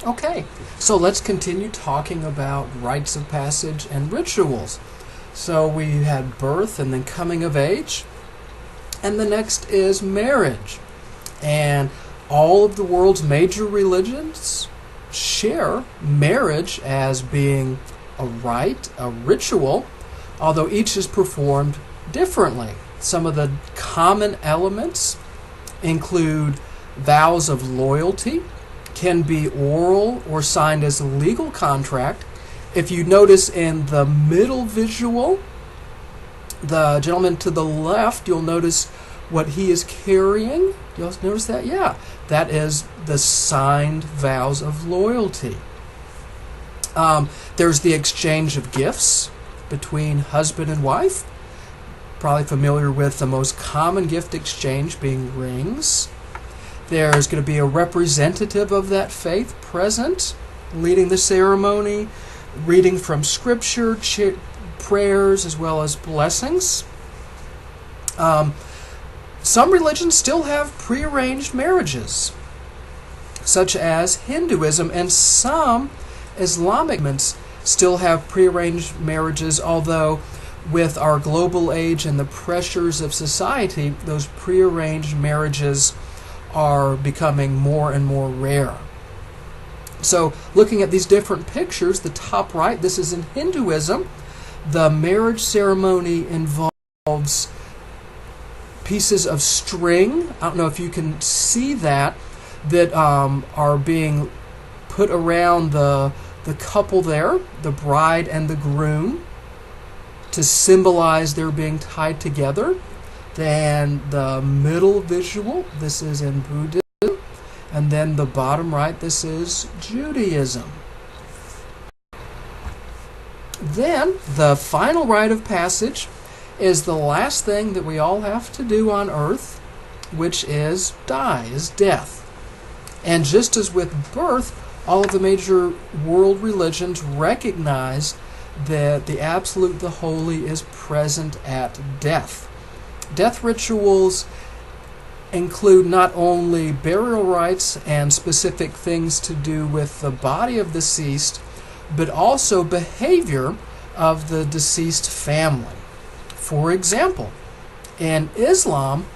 Okay, so let's continue talking about rites of passage and rituals. So we had birth and then coming of age, and the next is marriage. And all of the world's major religions share marriage as being a rite, a ritual, although each is performed differently. Some of the common elements include vows of loyalty, can be oral or signed as a legal contract. If you notice in the middle visual, the gentleman to the left, you'll notice what he is carrying. You'll notice that? Yeah. That is the signed vows of loyalty. There's the exchange of gifts between husband and wife. Probably familiar with the most common gift exchange being rings. There's going to be a representative of that faith present, leading the ceremony, reading from scripture, prayers, as well as blessings. Some religions still have prearranged marriages, such as Hinduism, and some Islamic movements still have prearranged marriages, although with our global age and the pressures of society, those prearranged marriages are becoming more and more rare. So looking at these different pictures, the top right, this is in Hinduism. The marriage ceremony involves pieces of string. I don't know if you can see that are being put around the couple there, the bride and the groom, to symbolize their being tied together. Then the middle visual, this is in Buddhism. And then the bottom right, this is Judaism. Then the final rite of passage is the last thing that we all have to do on earth, which is die, is death. And just as with birth, all of the major world religions recognize that the absolute, the holy, is present at death. Death rituals include not only burial rites and specific things to do with the body of the deceased, but also behavior of the deceased family. For example, in Islam,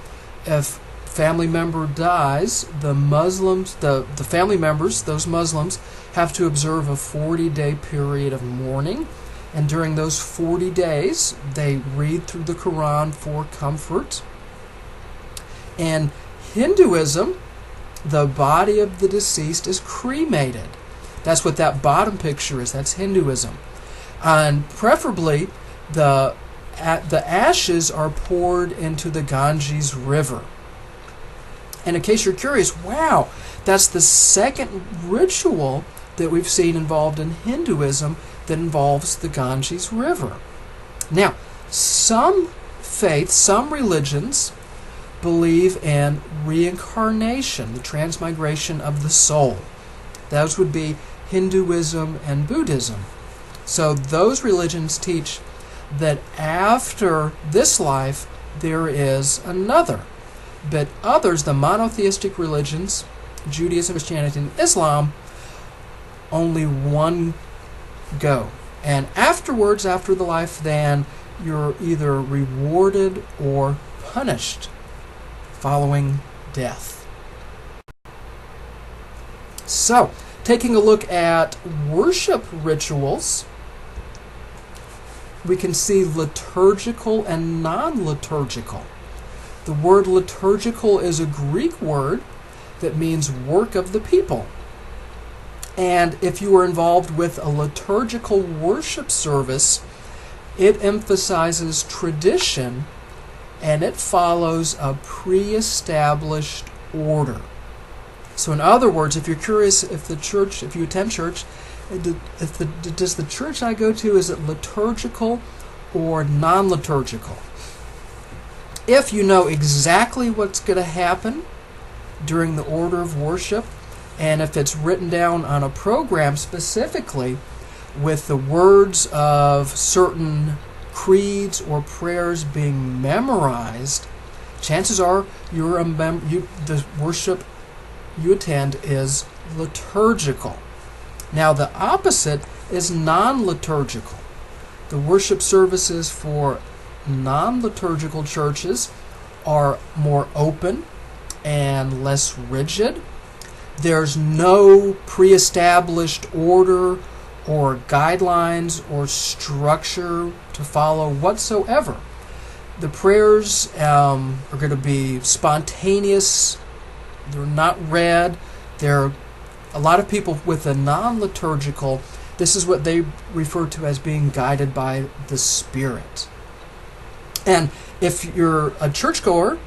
if a family member dies, the Muslims, the family members, those Muslims, have to observe a 40-day period of mourning. And during those 40 days, they read through the Quran for comfort. In Hinduism, the body of the deceased is cremated. That's what that bottom picture is. That's Hinduism. And preferably, the ashes are poured into the Ganges River. And in case you're curious, wow, that's the second ritual that we've seen involved in Hinduism that involves the Ganges River. Now, some faiths, some religions believe in reincarnation, the transmigration of the soul. Those would be Hinduism and Buddhism. So those religions teach that after this life, there is another. But others, the monotheistic religions, Judaism, Christianity, and Islam, only one go. And afterwards, after the life, then you're either rewarded or punished following death. So, taking a look at worship rituals, we can see liturgical and non-liturgical. The word liturgical is a Greek word that means work of the people. And if you are involved with a liturgical worship service, it emphasizes tradition and it follows a pre-established order. So in other words, if you're curious if you attend church, does the church I go to, is it liturgical or non-liturgical? If you know exactly what's going to happen during the order of worship, and if it's written down on a program specifically with the words of certain creeds or prayers being memorized, chances are the worship you attend is liturgical. Now the opposite is non-liturgical. The worship services for non-liturgical churches are more open and less rigid. There's no pre-established order or guidelines or structure to follow whatsoever. The prayers are going to be spontaneous. They're not read. They're a lot of people with a non-liturgical, this is what they refer to as being guided by the Spirit. And if you're a churchgoer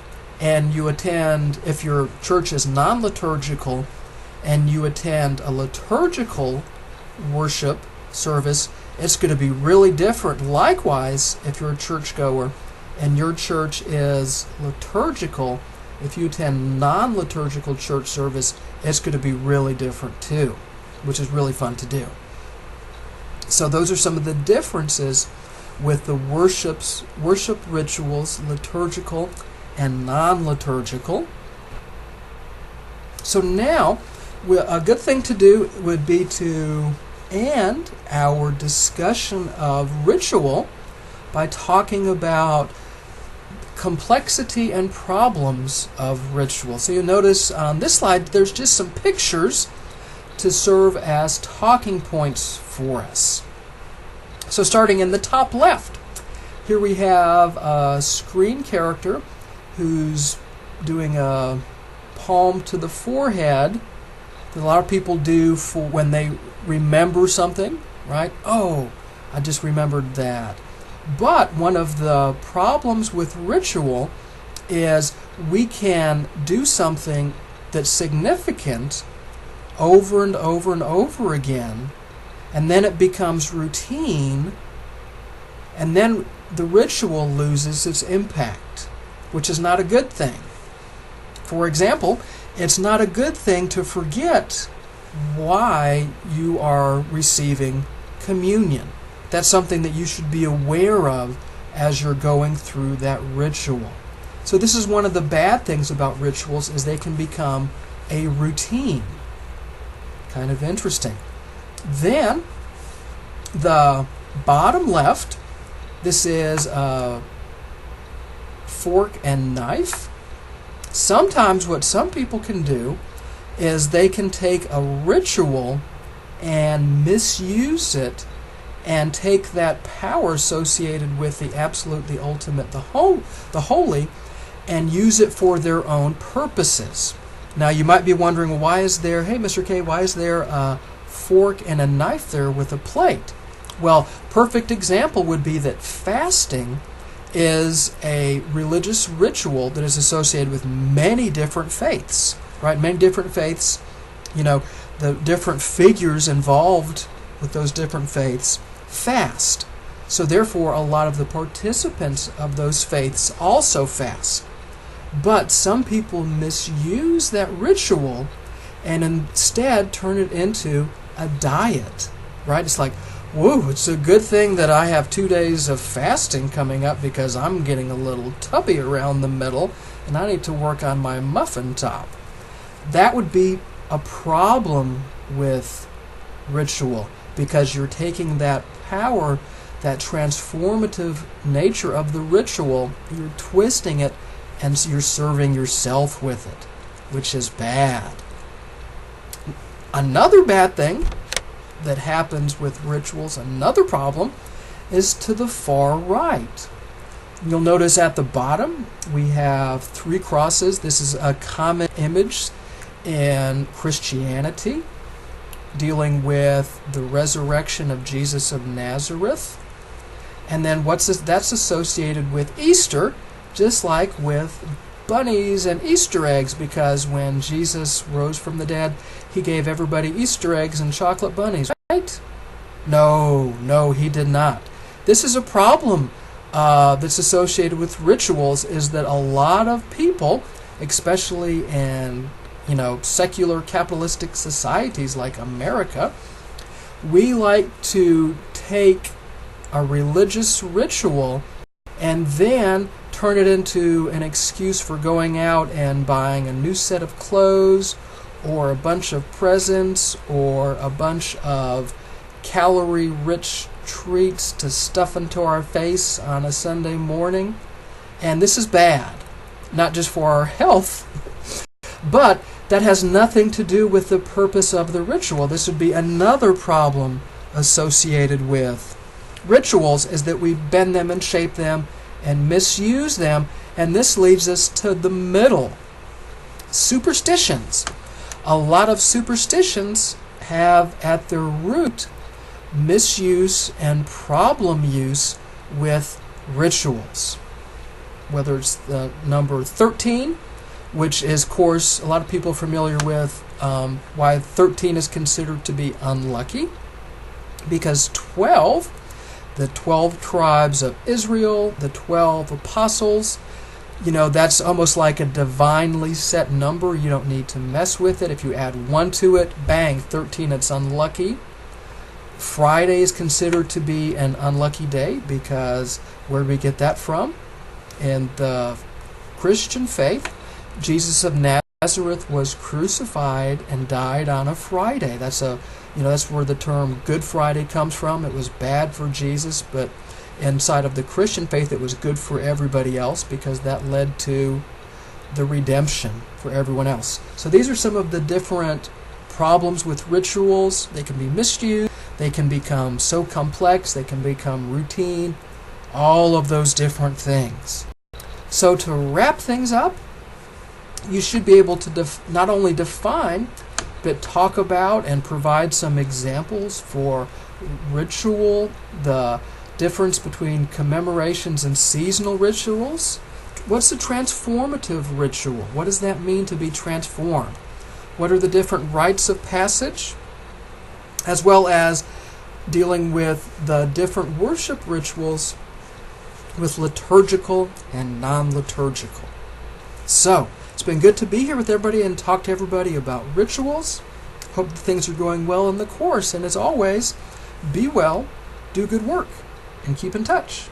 and you attend, if your church is non-liturgical and you attend a liturgical worship service, it's going to be really different. Likewise, if you're a churchgoer and your church is liturgical, if you attend non-liturgical church service, it's going to be really different too, which is really fun to do. So those are some of the differences with the worship rituals, liturgical and non-liturgical. So now, a good thing to do would be to end our discussion of ritual by talking about complexity and problems of ritual. So you'll notice on this slide there's just some pictures to serve as talking points for us. So starting in the top left, here we have a screen character who's doing a palm to the forehead that a lot of people do for when they remember something, right? Oh, I just remembered that. But one of the problems with ritual is we can do something that's significant over and over and over again, and then it becomes routine, and then the ritual loses its impact, which is not a good thing. For example, it's not a good thing to forget why you are receiving communion. That's something that you should be aware of as you're going through that ritual. So this is one of the bad things about rituals, is they can become a routine. Kind of interesting. Then, the bottom left, this is a fork and knife. Sometimes what some people can do is they can take a ritual and misuse it and take that power associated with the absolute, the ultimate, the holy, and use it for their own purposes. Now you might be wondering, well, why is there, hey Mr. K, why is there a fork and a knife there with a plate? Well, perfect example would be that fasting is a religious ritual that is associated with many different faiths, right? Many different faiths, the different figures involved with those different faiths fast. So therefore, a lot of the participants of those faiths also fast. But some people misuse that ritual and instead turn it into a diet, right? It's like, whoa, it's a good thing that I have 2 days of fasting coming up because I'm getting a little tubby around the middle and I need to work on my muffin top. That would be a problem with ritual, because you're taking that power, that transformative nature of the ritual, you're twisting it, and you're serving yourself with it, which is bad. Another bad thing that happens with rituals, another problem, is to the far right. You'll notice at the bottom we have 3 crosses. This is a common image in Christianity, dealing with the resurrection of Jesus of Nazareth. And then what's this? That's associated with Easter, just like with bunnies and Easter eggs, because when Jesus rose from the dead, he gave everybody Easter eggs and chocolate bunnies, right? No, he did not. This is a problem that's associated with rituals, is that a lot of people, especially in secular capitalistic societies like America, we like to take a religious ritual and then turn it into an excuse for going out and buying a new set of clothes or a bunch of presents or a bunch of calorie-rich treats to stuff into our face on a Sunday morning. And this is bad, not just for our health, but that has nothing to do with the purpose of the ritual. This would be another problem associated with rituals, is that we bend them and shape them and misuse them. And this leads us to the middle. Superstitions. A lot of superstitions have at their root misuse and problem use with rituals. Whether it's the number 13, which is, of course, a lot of people are familiar with why 13 is considered to be unlucky, because 12, the 12 tribes of Israel, the 12 apostles, that's almost like a divinely set number. You don't need to mess with it. If you add 1 to it, bang, 13, it's unlucky. Friday is considered to be an unlucky day because where do we get that from? In the Christian faith, Jesus of Nazareth was crucified and died on a Friday. That's where the term Good Friday comes from. It was bad for Jesus, but inside of the Christian faith, it was good for everybody else because that led to the redemption for everyone else. So these are some of the different problems with rituals. They can be misused. They can become so complex. They can become routine. All of those different things. So to wrap things up, you should be able to not only define, but talk about and provide some examples for ritual, the difference between commemorations and seasonal rituals. What's a transformative ritual? What does that mean to be transformed? What are the different rites of passage? As well as dealing with the different worship rituals with liturgical and non-liturgical. So, it's been good to be here with everybody and talk to everybody about rituals. Hope that things are going well in the course. And as always, be well, do good work, and keep in touch.